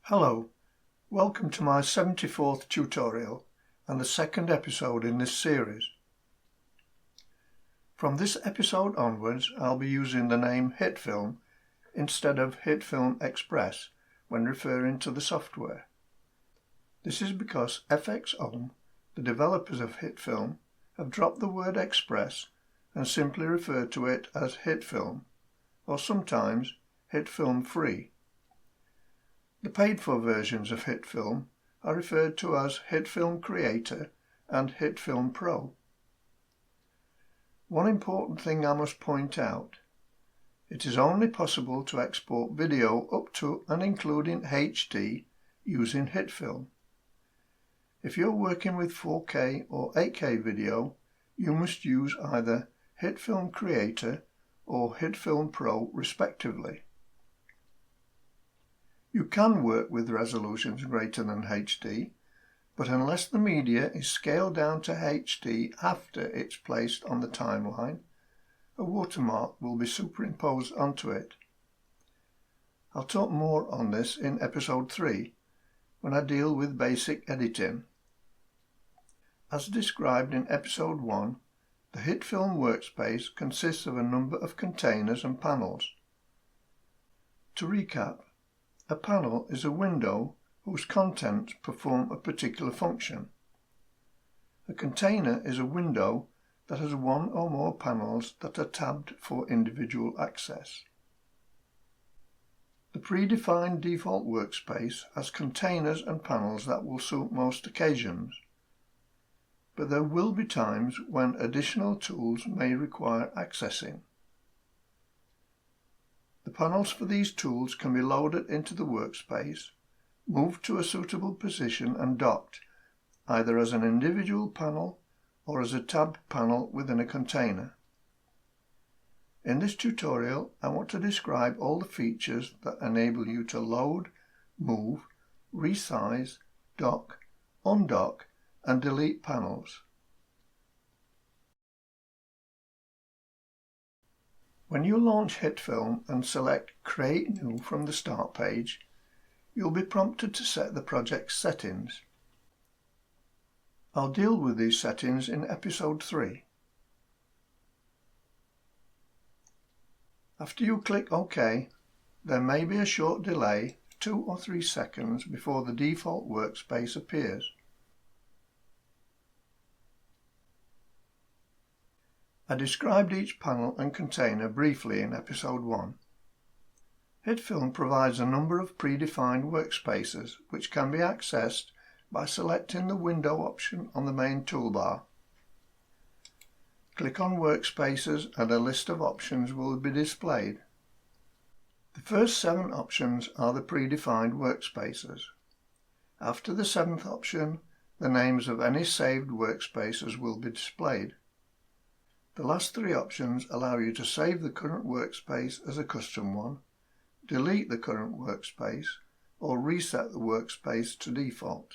Hello, welcome to my 74th tutorial and the second episode in this series. From this episode onwards I'll be using the name Hitfilm instead of Hitfilm Express when referring to the software. This is because FXOM, the developers of Hitfilm, have dropped the word Express and simply refer to it as Hitfilm, or sometimes Hitfilm Free. The paid-for versions of Hitfilm are referred to as Hitfilm Creator and Hitfilm Pro. One important thing I must point out: it is only possible to export video up to and including HD using Hitfilm. If you're working with 4K or 8K video, you must use either Hitfilm Creator or Hitfilm Pro respectively. You can work with resolutions greater than HD, but unless the media is scaled down to HD after it's placed on the timeline, a watermark will be superimposed onto it. I'll talk more on this in episode 3, when I deal with basic editing. As described in episode 1, the Hitfilm workspace consists of a number of containers and panels. To recap, a panel is a window whose contents perform a particular function. A container is a window that has one or more panels that are tabbed for individual access. The predefined default workspace has containers and panels that will suit most occasions, but there will be times when additional tools may require accessing. The panels for these tools can be loaded into the workspace, moved to a suitable position and docked, either as an individual panel or as a tabbed panel within a container. In this tutorial, I want to describe all the features that enable you to load, move, resize, dock, undock, and delete panels. When you launch Hitfilm and select Create New from the Start page, you'll be prompted to set the project's settings. I'll deal with these settings in episode 3. After you click OK, there may be a short delay, 2 or 3 seconds, before the default workspace appears. I described each panel and container briefly in episode 1. Hitfilm provides a number of predefined workspaces which can be accessed by selecting the window option on the main toolbar. Click on Workspaces and a list of options will be displayed. The first 7 options are the predefined workspaces. After the 7th option, the names of any saved workspaces will be displayed. The last 3 options allow you to save the current workspace as a custom one, delete the current workspace, or reset the workspace to default.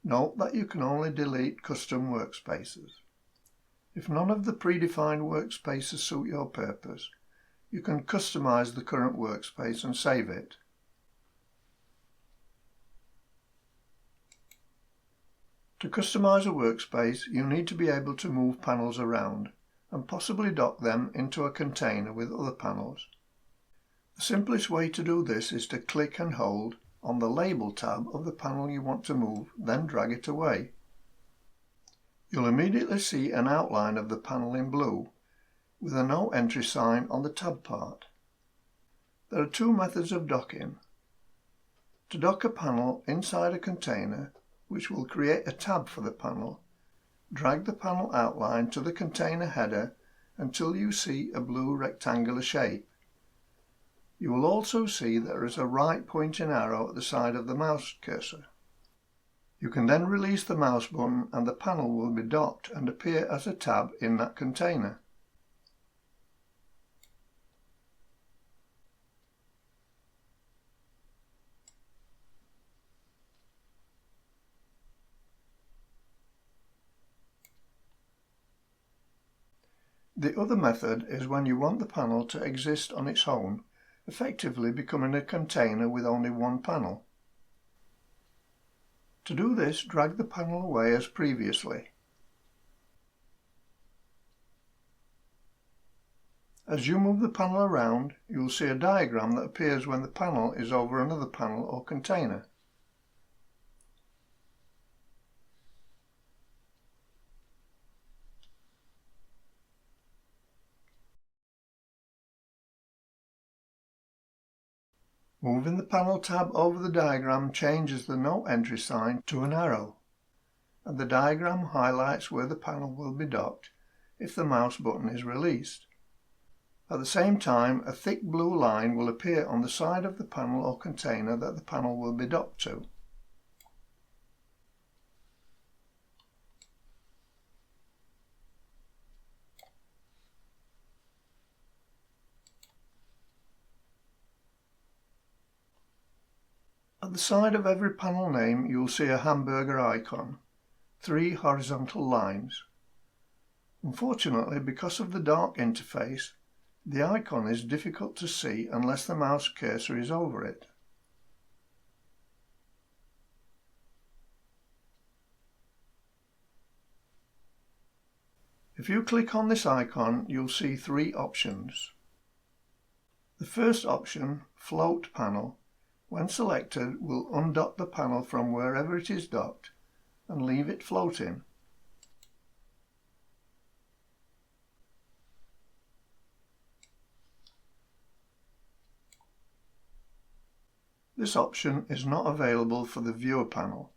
Note that you can only delete custom workspaces. If none of the predefined workspaces suit your purpose, you can customize the current workspace and save it. To customize a workspace, you need to be able to move panels around and possibly dock them into a container with other panels. The simplest way to do this is to click and hold on the Label tab of the panel you want to move, then drag it away. You'll immediately see an outline of the panel in blue, with a no entry sign on the tab part. There are 2 methods of docking. To dock a panel inside a container, which will create a tab for the panel, drag the panel outline to the container header until you see a blue rectangular shape. You will also see there is a right pointing arrow at the side of the mouse cursor. You can then release the mouse button and the panel will be docked and appear as a tab in that container. The other method is when you want the panel to exist on its own, effectively becoming a container with only one panel. To do this, drag the panel away as previously. As you move the panel around, you will see a diagram that appears when the panel is over another panel or container. Moving the panel tab over the diagram changes the no entry sign to an arrow, and the diagram highlights where the panel will be docked if the mouse button is released. At the same time, a thick blue line will appear on the side of the panel or container that the panel will be docked to. At the side of every panel name you will see a hamburger icon, 3 horizontal lines. Unfortunately, because of the dark interface, the icon is difficult to see unless the mouse cursor is over it. If you click on this icon, you'll see 3 options. The first option, Float Panel, when selected, will undock the panel from wherever it is docked and leave it floating. This option is not available for the Viewer panel.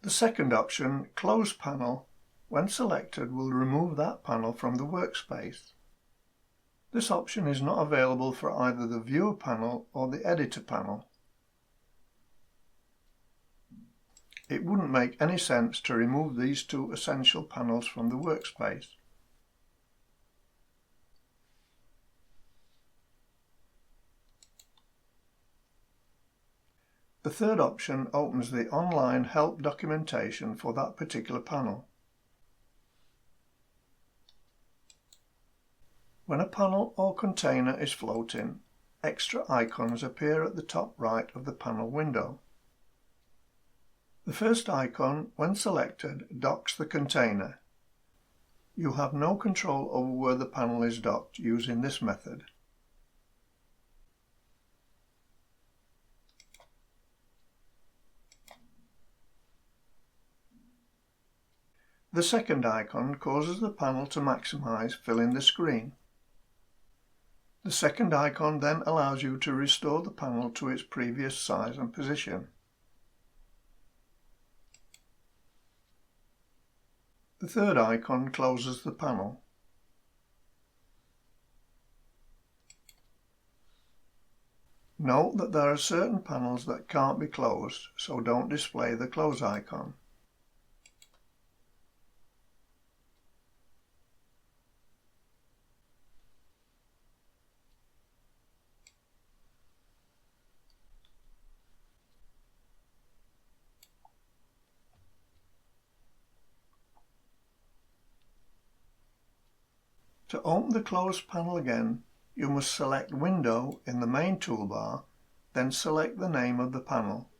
The second option, Close Panel, when selected, will remove that panel from the workspace. This option is not available for either the Viewer panel or the Editor panel. It wouldn't make any sense to remove these 2 essential panels from the workspace. The third option opens the online help documentation for that particular panel. When a panel or container is floating, extra icons appear at the top right of the panel window. The first icon, when selected, docks the container. You have no control over where the panel is docked using this method. The second icon causes the panel to maximize, filling the screen. The second icon then allows you to restore the panel to its previous size and position. The third icon closes the panel. Note that there are certain panels that can't be closed, so don't display the close icon. To open the closed panel again, you must select Window in the main toolbar, then select the name of the panel.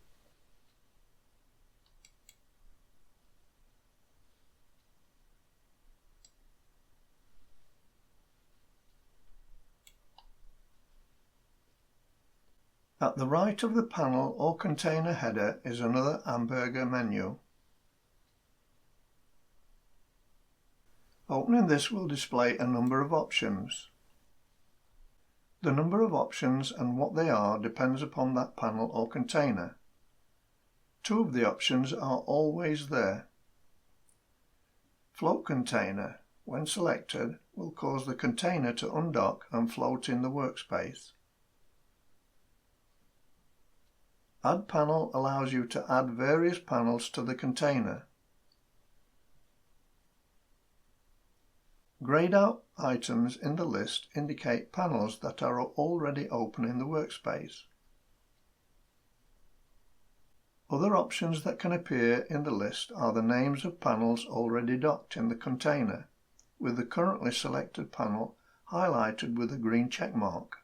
At the right of the panel or container header is another hamburger menu. Opening this will display a number of options. The number of options and what they are depends upon that panel or container. 2 of the options are always there. Float Container, when selected, will cause the container to undock and float in the workspace. Add Panel allows you to add various panels to the container. Grayed out items in the list indicate panels that are already open in the workspace. Other options that can appear in the list are the names of panels already docked in the container, with the currently selected panel highlighted with a green check mark.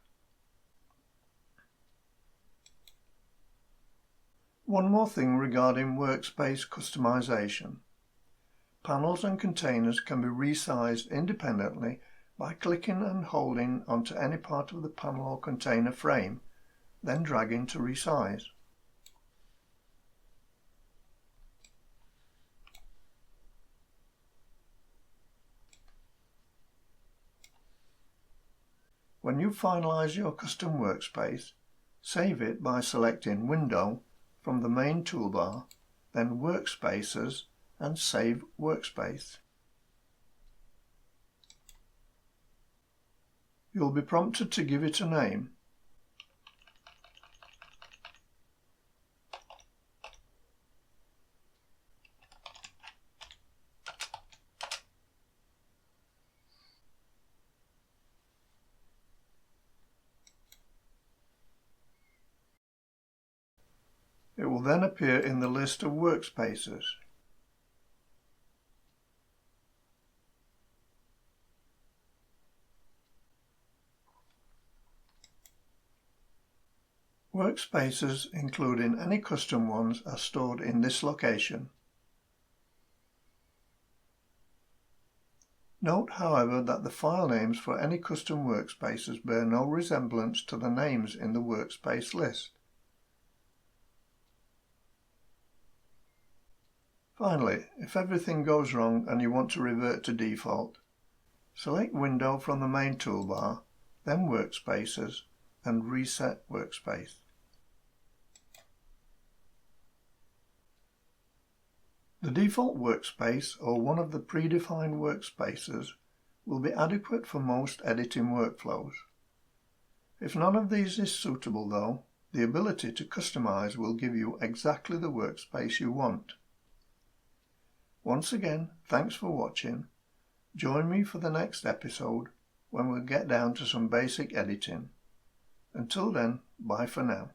One more thing regarding workspace customization. Panels and containers can be resized independently by clicking and holding onto any part of the panel or container frame, then dragging to resize. When you finalize your custom workspace, save it by selecting Window from the main toolbar, then Workspaces and Save Workspace. You'll be prompted to give it a name. It will then appear in the list of workspaces. Workspaces, including any custom ones, are stored in this location. Note, however, that the file names for any custom workspaces bear no resemblance to the names in the workspace list. Finally, if everything goes wrong and you want to revert to default, select Window from the main toolbar, then Workspaces, and Reset Workspace. The default workspace, or one of the predefined workspaces, will be adequate for most editing workflows. If none of these is suitable though, the ability to customize will give you exactly the workspace you want. Once again, thanks for watching. Join me for the next episode when we'll get down to some basic editing. Until then, bye for now.